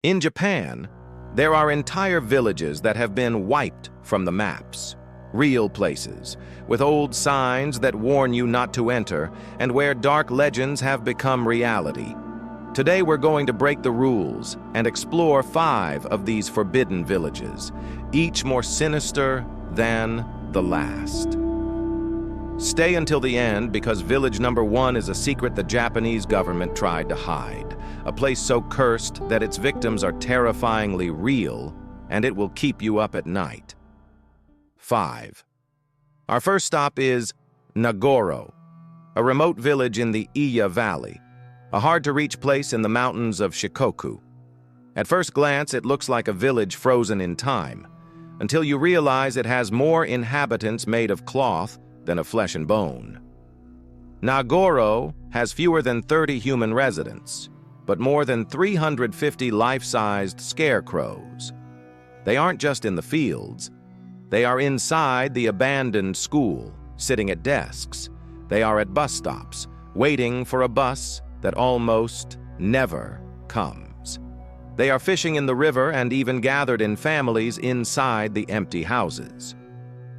In Japan, there are entire villages that have been wiped from the maps. Real places, with old signs that warn you not to enter, and where dark legends have become reality. Today we're going to break the rules and explore 5 of these forbidden villages, each more sinister than the last. Stay until the end because village number 1 is a secret the Japanese government tried to hide. A place so cursed that its victims are terrifyingly real, and it will keep you up at night. 5. Our first stop is Nagoro, a remote village in the Iya Valley, a hard-to-reach place in the mountains of Shikoku. At first glance, it looks like a village frozen in time, until you realize it has more inhabitants made of cloth than of flesh and bone. Nagoro has fewer than 30 human residents, but more than 350 life-sized scarecrows. They aren't just in the fields. They are inside the abandoned school, sitting at desks. They are at bus stops, waiting for a bus that almost never comes. They are fishing in the river and even gathered in families inside the empty houses.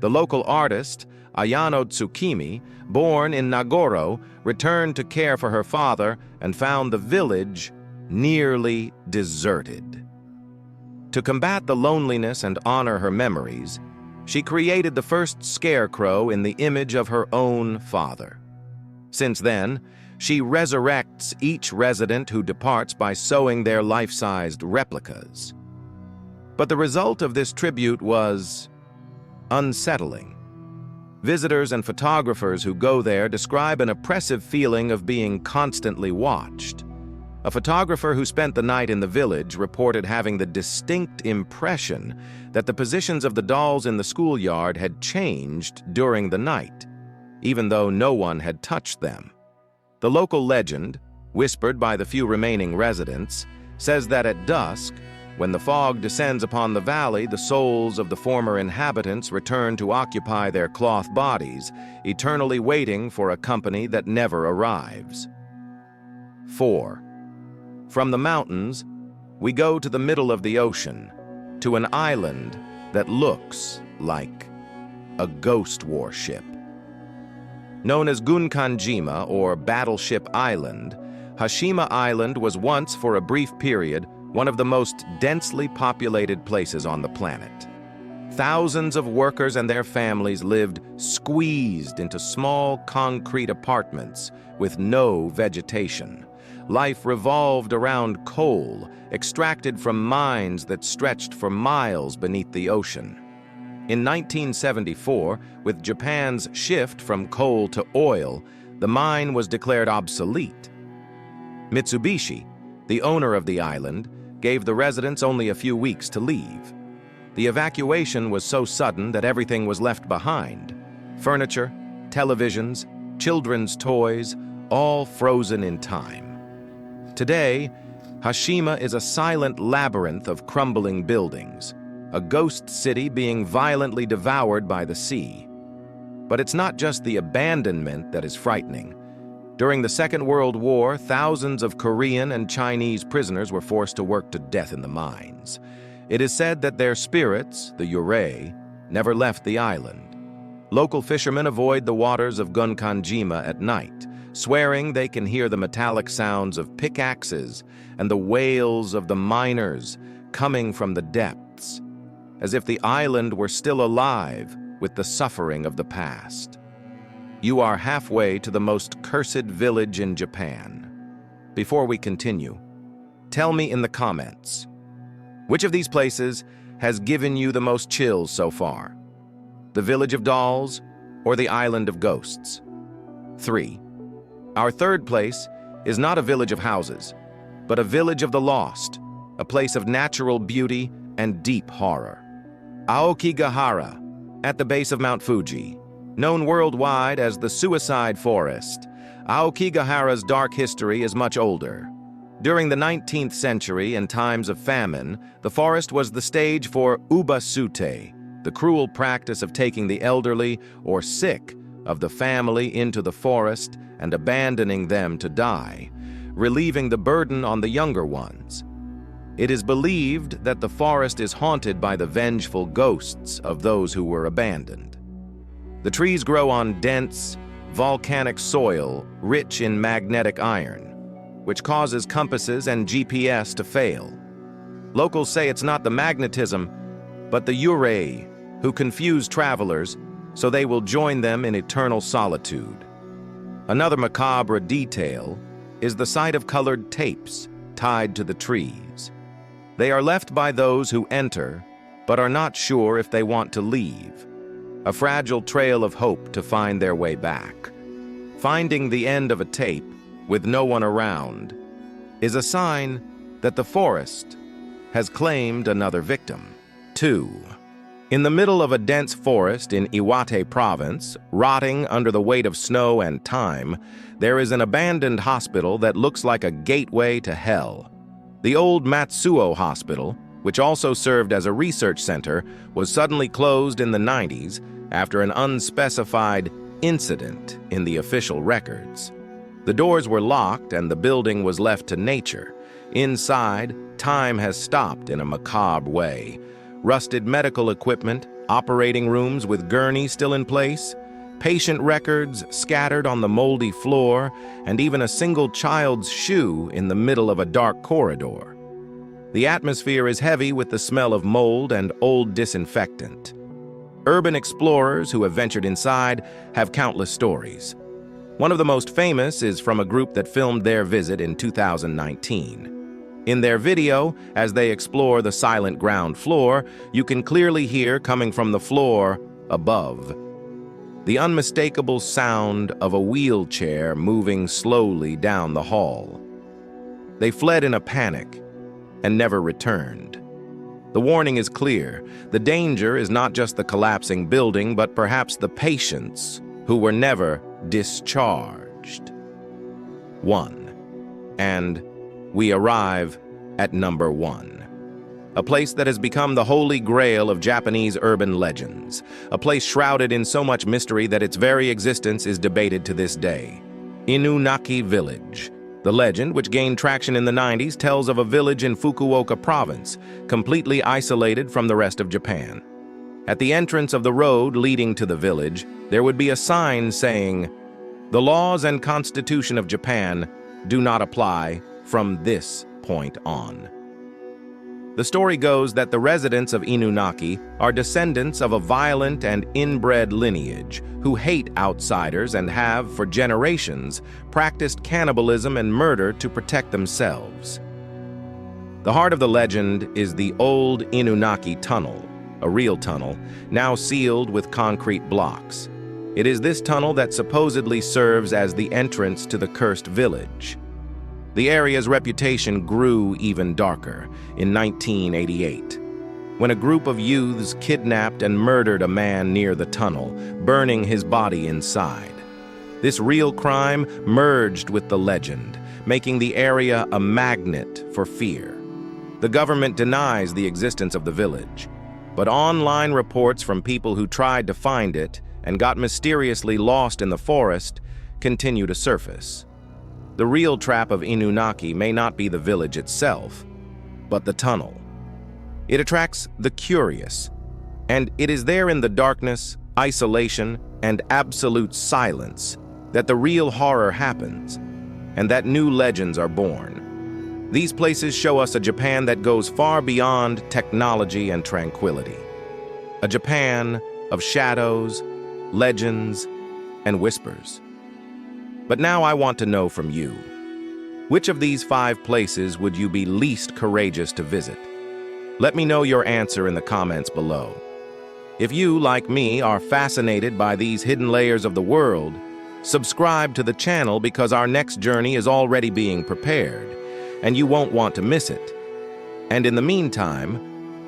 The local artist, Ayano Tsukimi, born in Nagoro, returned to care for her father and found the village nearly deserted. To combat the loneliness and honor her memories, she created the first scarecrow in the image of her own father. Since then, she resurrects each resident who departs by sewing their life-sized replicas. But the result of this tribute was unsettling. Visitors and photographers who go there describe an oppressive feeling of being constantly watched. A photographer who spent the night in the village reported having the distinct impression that the positions of the dolls in the schoolyard had changed during the night, even though no one had touched them. The local legend, whispered by the few remaining residents, says that at dusk, when the fog descends upon the valley, the souls of the former inhabitants return to occupy their cloth bodies, eternally waiting for a company that never arrives. 4. From the mountains, we go to the middle of the ocean, to an island that looks like a ghost warship. Known as Gunkanjima, or Battleship Island, Hashima Island was once, for a brief period, one of the most densely populated places on the planet. Thousands of workers and their families lived squeezed into small concrete apartments with no vegetation. Life revolved around coal, extracted from mines that stretched for miles beneath the ocean. In 1974, with Japan's shift from coal to oil, the mine was declared obsolete. Mitsubishi, the owner of the island, gave the residents only a few weeks to leave. The evacuation was so sudden that everything was left behind. Furniture, televisions, children's toys, all frozen in time. Today, Hashima is a silent labyrinth of crumbling buildings, a ghost city being violently devoured by the sea. But it's not just the abandonment that is frightening. During the Second World War, thousands of Korean and Chinese prisoners were forced to work to death in the mines. It is said that their spirits, the yurei, never left the island. Local fishermen avoid the waters of Gunkanjima at night, swearing they can hear the metallic sounds of pickaxes and the wails of the miners coming from the depths, as if the island were still alive with the suffering of the past. You are halfway to the most cursed village in Japan. Before we continue, tell me in the comments, which of these places has given you the most chills so far? The Village of Dolls or the Island of Ghosts? 3. Our third place is not a village of houses, but a village of the lost, a place of natural beauty and deep horror. Aokigahara, at the base of Mount Fuji. Known worldwide as the Suicide Forest, Aokigahara's dark history is much older. During the 19th century, in times of famine, the forest was the stage for ubasute, the cruel practice of taking the elderly or sick of the family into the forest and abandoning them to die, relieving the burden on the younger ones. It is believed that the forest is haunted by the vengeful ghosts of those who were abandoned. The trees grow on dense, volcanic soil rich in magnetic iron, which causes compasses and GPS to fail. Locals say it's not the magnetism, but the yurei, who confuse travelers so they will join them in eternal solitude. Another macabre detail is the sight of colored tapes tied to the trees. They are left by those who enter, but are not sure if they want to leave. A fragile trail of hope to find their way back. Finding the end of a tape, with no one around, is a sign that the forest has claimed another victim. 2. In the middle of a dense forest in Iwate Province, rotting under the weight of snow and time, there is an abandoned hospital that looks like a gateway to hell. The old Matsuo hospital, which also served as a research center, was suddenly closed in the 90s after an unspecified incident in the official records. The doors were locked and the building was left to nature. Inside, time has stopped in a macabre way. Rusted medical equipment, operating rooms with gurneys still in place, patient records scattered on the moldy floor, and even a single child's shoe in the middle of a dark corridor. The atmosphere is heavy with the smell of mold and old disinfectant. Urban explorers who have ventured inside have countless stories. One of the most famous is from a group that filmed their visit in 2019. In their video, as they explore the silent ground floor, you can clearly hear coming from the floor above the unmistakable sound of a wheelchair moving slowly down the hall. They fled in a panic and never returned. The warning is clear. The danger is not just the collapsing building, but perhaps the patients who were never discharged. 1. And we arrive at number 1. A place that has become the holy grail of Japanese urban legends. A place shrouded in so much mystery that its very existence is debated to this day. Inunaki Village. The legend, which gained traction in the 90s, tells of a village in Fukuoka province, completely isolated from the rest of Japan. At the entrance of the road leading to the village, there would be a sign saying, "The laws and constitution of Japan do not apply from this point on." The story goes that the residents of Inunaki are descendants of a violent and inbred lineage who hate outsiders and have, for generations, practiced cannibalism and murder to protect themselves. The heart of the legend is the old Inunaki Tunnel, a real tunnel, now sealed with concrete blocks. It is this tunnel that supposedly serves as the entrance to the cursed village. The area's reputation grew even darker in 1988, when a group of youths kidnapped and murdered a man near the tunnel, burning his body inside. This real crime merged with the legend, making the area a magnet for fear. The government denies the existence of the village, but online reports from people who tried to find it and got mysteriously lost in the forest continue to surface. The real trap of Inunaki may not be the village itself, but the tunnel. It attracts the curious, and it is there in the darkness, isolation, and absolute silence that the real horror happens, and that new legends are born. These places show us a Japan that goes far beyond technology and tranquility. A Japan of shadows, legends, and whispers. But now I want to know from you, which of these 5 places would you be least courageous to visit? Let me know your answer in the comments below. If you, like me, are fascinated by these hidden layers of the world, subscribe to the channel because our next journey is already being prepared, and you won't want to miss it. And in the meantime,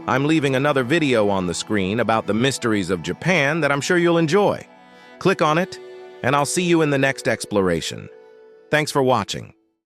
I'm leaving another video on the screen about the mysteries of Japan that I'm sure you'll enjoy. Click on it, and I'll see you in the next exploration. Thanks for watching.